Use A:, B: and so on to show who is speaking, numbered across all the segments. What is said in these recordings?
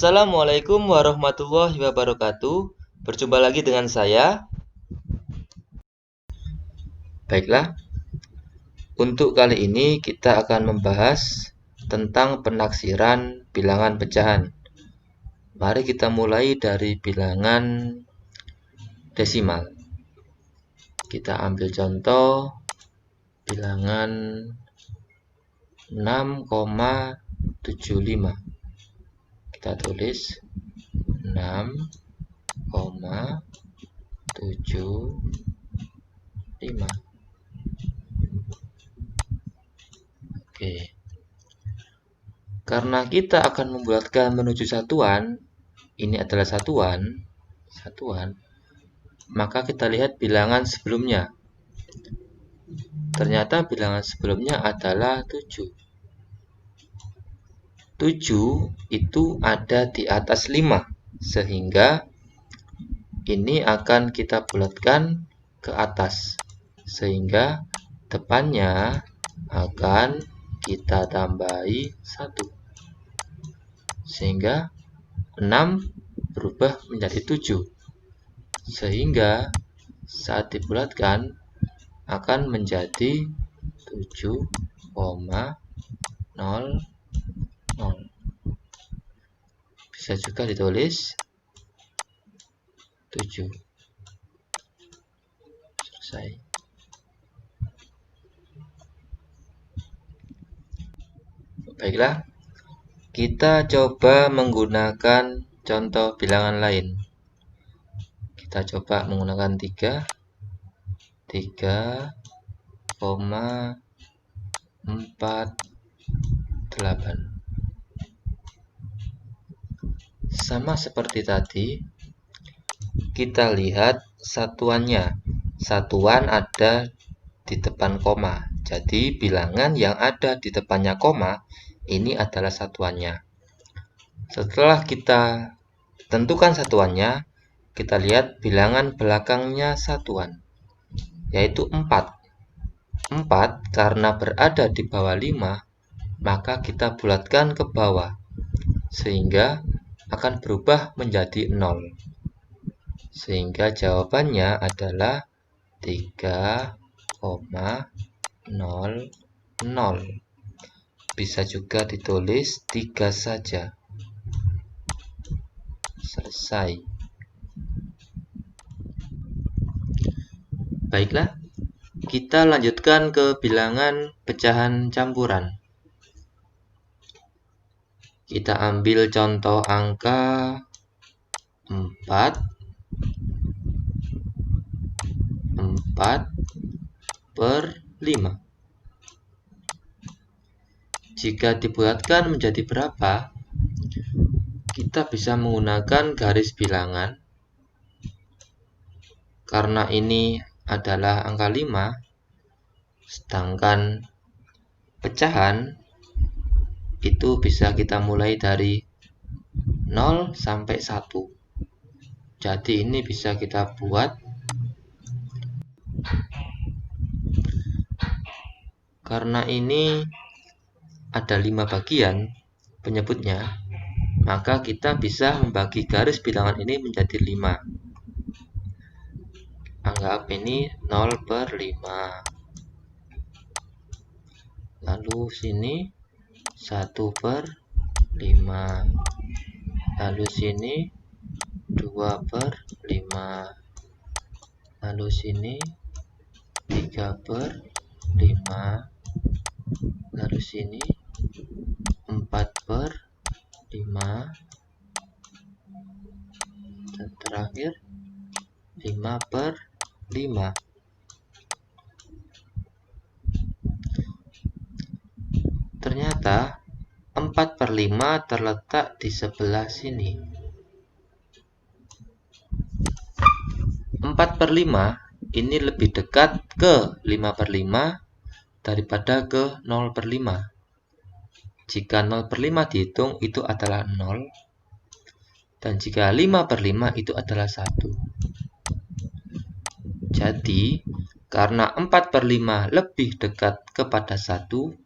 A: Assalamualaikum warahmatullahi wabarakatuh. Berjumpa lagi dengan saya. Baiklah, untuk kali ini kita akan membahas tentang penaksiran bilangan pecahan. Mari kita mulai dari bilangan desimal. Kita ambil contoh bilangan 6,75. Kita tulis 6,75. Oke. Karena kita akan membuatkan menuju satuan, ini adalah satuan, maka kita lihat bilangan sebelumnya. Ternyata bilangan sebelumnya adalah 7. 7 itu ada di atas 5, sehingga ini akan kita bulatkan ke atas, sehingga depannya akan kita tambahi 1, sehingga 6 berubah menjadi 7, sehingga saat dibulatkan akan menjadi 7,00. Bisa juga ditulis 7. Selesai. Baiklah, kita coba menggunakan contoh bilangan lain. Kita coba menggunakan 3,48. Sama seperti tadi, kita lihat satuannya. Satuan ada di depan koma. Jadi bilangan yang ada di depannya koma ini adalah satuannya. Setelah kita tentukan satuannya, kita lihat bilangan belakangnya satuan, yaitu 4. 4 karena berada di bawah 5, maka kita bulatkan ke bawah, sehingga akan berubah menjadi 0. Sehingga jawabannya adalah 3,00. Bisa juga ditulis 3 saja. Selesai. Baiklah, kita lanjutkan ke bilangan pecahan campuran. Kita ambil contoh angka 4/5. Jika dibulatkan menjadi berapa? Kita bisa menggunakan garis bilangan. Karena ini adalah angka 5, sedangkan pecahan itu bisa kita mulai dari 0 sampai 1. Jadi ini bisa kita buat. Karena ini ada 5 bagian penyebutnya, maka kita bisa membagi garis bilangan ini menjadi 5. Anggap ini 0/5. Lalu sini 1/5. Lalu sini 2/5. Lalu sini 3/5. Lalu sini 4/5. Dan terakhir 5/5. Ternyata 4/5 terletak di sebelah sini. 4/5 ini lebih dekat ke 5/5 daripada ke 0/5. Jika 0/5 dihitung, itu adalah 0. Dan jika 5/5 itu adalah 1. Jadi, karena 4/5 lebih dekat kepada 1,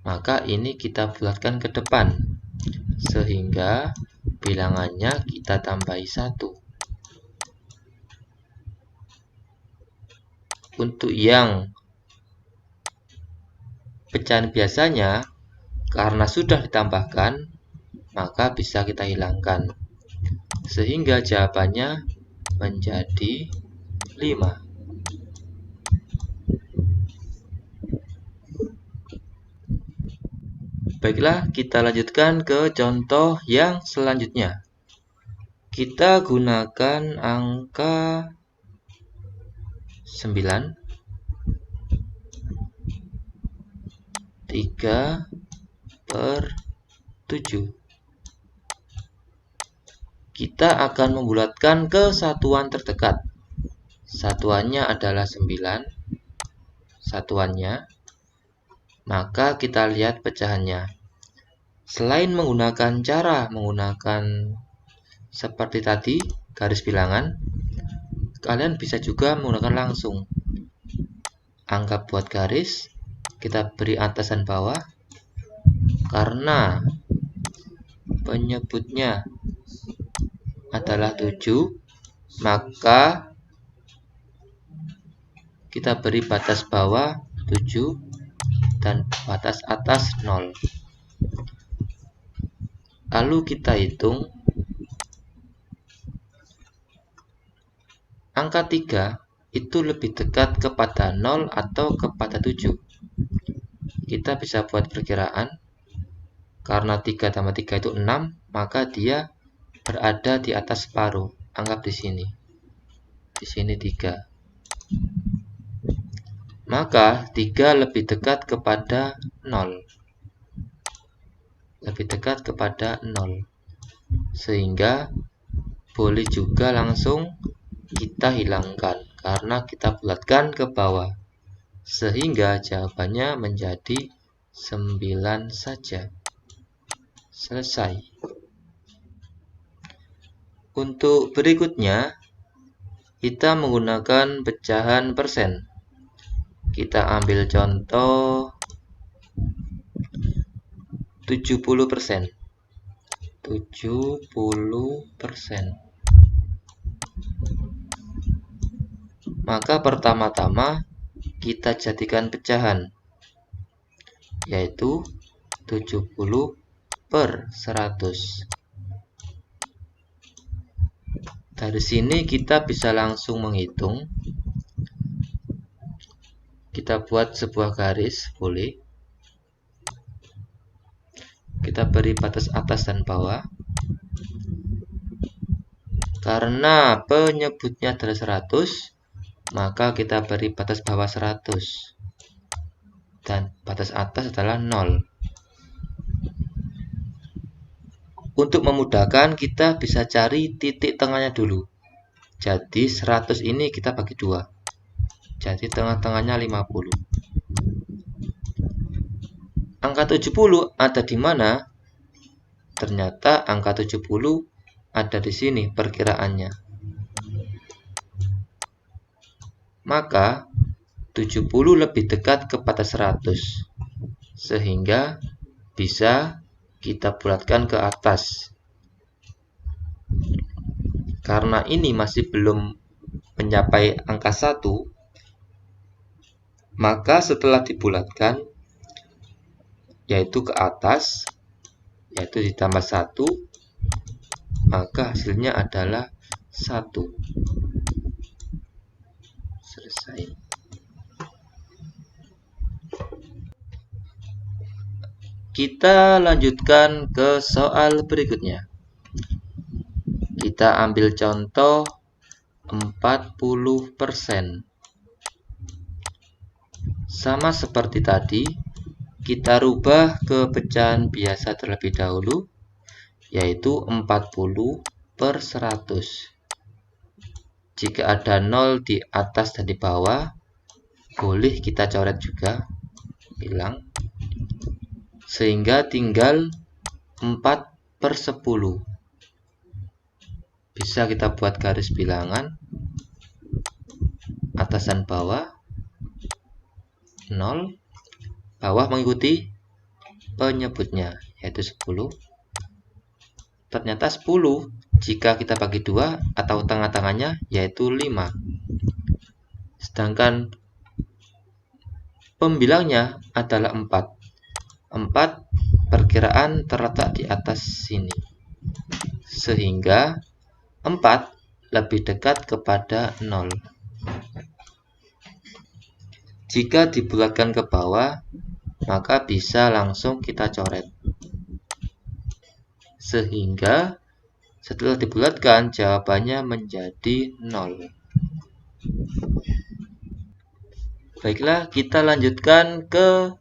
A: maka ini kita bulatkan ke depan, sehingga bilangannya kita tambahi 1. Untuk yang pecahan biasanya, karena sudah ditambahkan, maka bisa kita hilangkan. Sehingga jawabannya menjadi 5. Baiklah, kita lanjutkan ke contoh yang selanjutnya. Kita gunakan angka 9, 3/7. Kita akan membulatkan ke satuan terdekat. Satuannya adalah 9. Satuannya. Maka kita lihat pecahannya. Selain menggunakan seperti tadi, garis bilangan, kalian bisa juga menggunakan langsung. Angka buat garis, kita beri atas dan bawah. Karena penyebutnya adalah 7, maka kita beri batas bawah 7 dan batas atas 0. Lalu kita hitung angka 3 itu lebih dekat kepada 0 atau kepada 7. Kita bisa buat perkiraan. Karena 3 tambah 3 itu 6, maka dia berada di atas separuh. Anggap di sini. Di sini 3. Maka 3 lebih dekat kepada 0. Lebih dekat kepada 0. Sehingga boleh juga langsung kita hilangkan karena kita bulatkan ke bawah. Sehingga jawabannya menjadi 9 saja. Selesai. Untuk berikutnya, kita menggunakan pecahan persen. Kita ambil contoh 70%. 70%. Maka pertama-tama kita jadikan pecahan, yaitu 70/100. Dari sini kita bisa langsung menghitung. Kita buat sebuah garis, boleh. Kita beri batas atas dan bawah. Karena penyebutnya adalah 100, maka kita beri batas bawah 100. Dan batas atas adalah 0. Untuk memudahkan, kita bisa cari titik tengahnya dulu. Jadi 100 ini kita bagi 2. Jadi tengah-tengahnya 50. Angka 70 ada di mana? Ternyata angka 70 ada di sini perkiraannya. Maka 70 lebih dekat kepada 100. Sehingga bisa kita bulatkan ke atas. Karena ini masih belum mencapai angka 1, maka setelah dibulatkan, yaitu ke atas, yaitu ditambah 1, maka hasilnya adalah 1. Selesai. Kita lanjutkan ke soal berikutnya. Kita ambil contoh 40%. Sama seperti tadi, kita rubah ke pecahan biasa terlebih dahulu, yaitu 40/100. Jika ada 0 di atas dan di bawah, boleh kita coret juga, hilang. Sehingga tinggal 4/10. Bisa kita buat garis bilangan atas dan bawah. 0, bawah mengikuti penyebutnya, yaitu 10. ternyata 10 jika kita bagi 2 atau tengah-tengahnya yaitu 5. Sedangkan pembilangnya adalah 4. 4 perkiraan terletak di atas sini. Sehingga 4 lebih dekat kepada 0. Jika dibulatkan ke bawah, maka bisa langsung kita coret. Sehingga setelah dibulatkan, jawabannya menjadi 0. Baiklah, kita lanjutkan ke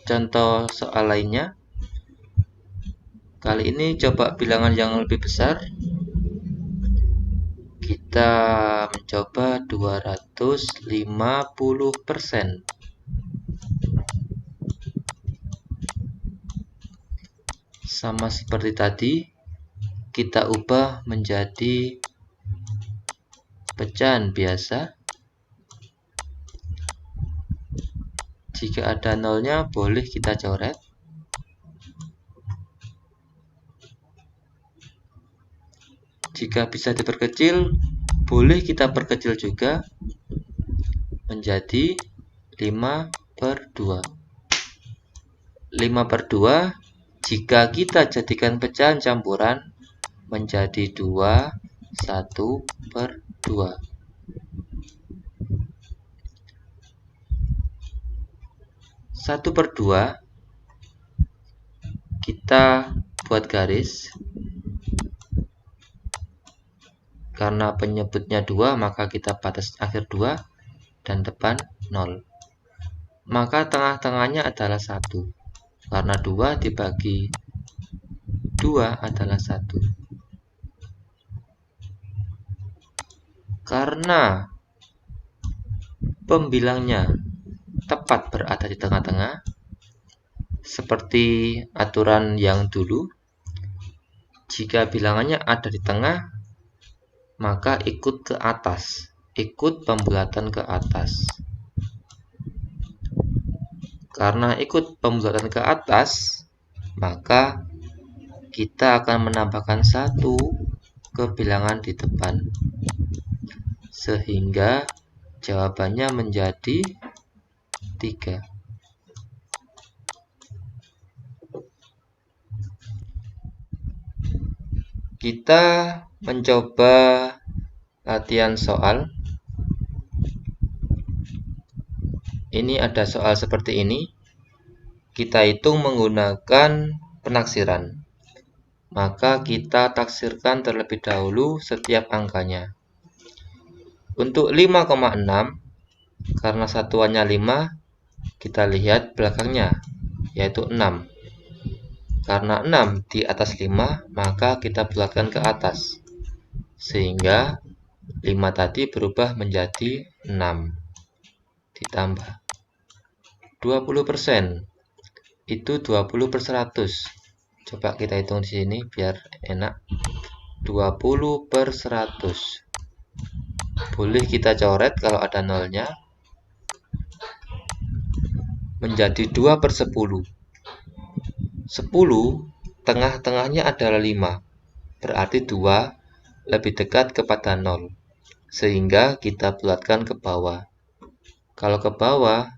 A: contoh soal lainnya. Kali ini coba bilangan yang lebih besar. Kita mencoba 250%. Sama seperti tadi, kita ubah menjadi pecahan biasa. Jika ada nolnya, boleh kita coret. Jika bisa diperkecil, boleh kita perkecil juga menjadi 5/2. 5/2 jika kita jadikan pecahan campuran menjadi 2, 1/2. 1/2 kita buat garis. Karena penyebutnya 2, maka kita batas akhir 2 dan depan 0. Maka tengah-tengahnya adalah 1. Karena 2 dibagi 2 adalah 1. Karena pembilangnya tepat berada di tengah-tengah, seperti aturan yang dulu, jika bilangannya ada di tengah, maka ikut ke atas, ikut pembulatan ke atas. Karena ikut pembulatan ke atas, maka kita akan menambahkan 1 ke bilangan di depan. Sehingga jawabannya menjadi 3. Kita mencoba latihan soal. Ini ada soal seperti ini. Kita hitung menggunakan penaksiran. Maka kita taksirkan terlebih dahulu setiap angkanya. Untuk 5,6, karena satuannya 5, kita lihat belakangnya, yaitu 6. Karena 6 di atas 5, maka kita bulatkan ke atas. Sehingga 5 tadi berubah menjadi 6. Ditambah 20%. Itu 20/100. Coba kita hitung di sini biar enak. 20/100. Boleh kita coret kalau ada nolnya. Menjadi 2/10. 10 tengah-tengahnya adalah 5. Berarti 2 lebih dekat kepada 0. Sehingga kita bulatkan ke bawah. Kalau ke bawah,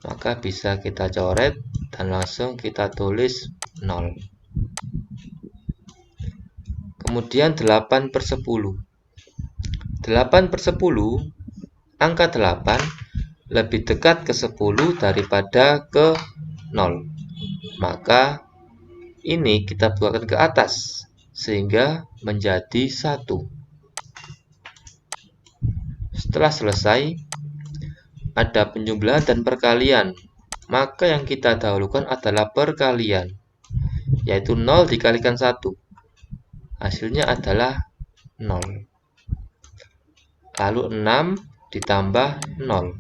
A: maka bisa kita coret dan langsung kita tulis 0. Kemudian 8/10. 8/10, angka 8 lebih dekat ke 10 daripada ke 0. Maka ini kita buatkan ke atas sehingga menjadi 1. Setelah selesai, ada penjumlahan dan perkalian. Maka yang kita dahulukan adalah perkalian, yaitu 0 dikalikan 1. Hasilnya adalah 0. Lalu 6 ditambah 0.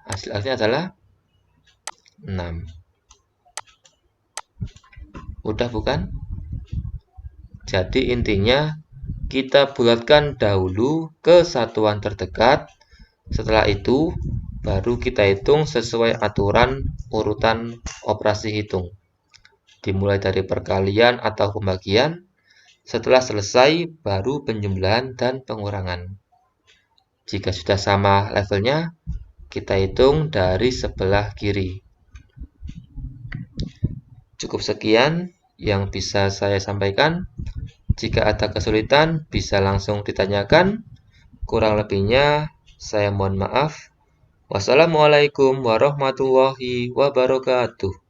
A: Hasilnya adalah 6. Mudah bukan? Jadi intinya kita bulatkan dahulu ke satuan terdekat. Setelah itu baru kita hitung sesuai aturan urutan operasi hitung. dimulai dari perkalian atau pembagian. Setelah selesai, baru penjumlahan dan pengurangan. Jika sudah sama levelnya, kita hitung dari sebelah kiri. Cukup sekian yang bisa saya sampaikan. Jika ada kesulitan, bisa langsung ditanyakan. Kurang lebihnya, saya mohon maaf. Wassalamualaikum warahmatullahi wabarakatuh.